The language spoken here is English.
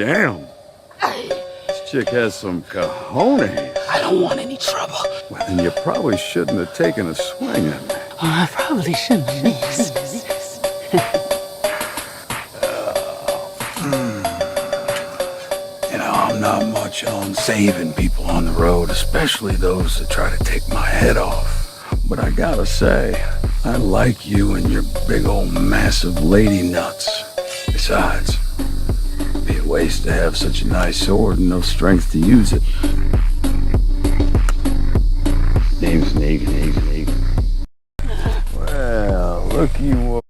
Damn. This chick has some cojones. I don't want any trouble. Well, then you probably shouldn't have taken a swing at me. I probably shouldn't have missed. You know, I'm not much on saving people on the road, especially those that try to take my head off. But I gotta say, I like you and your big old massive lady nuts. Besides, it'd be a waste to have such a nice sword and no strength to use it. Name's Negan. Well, look you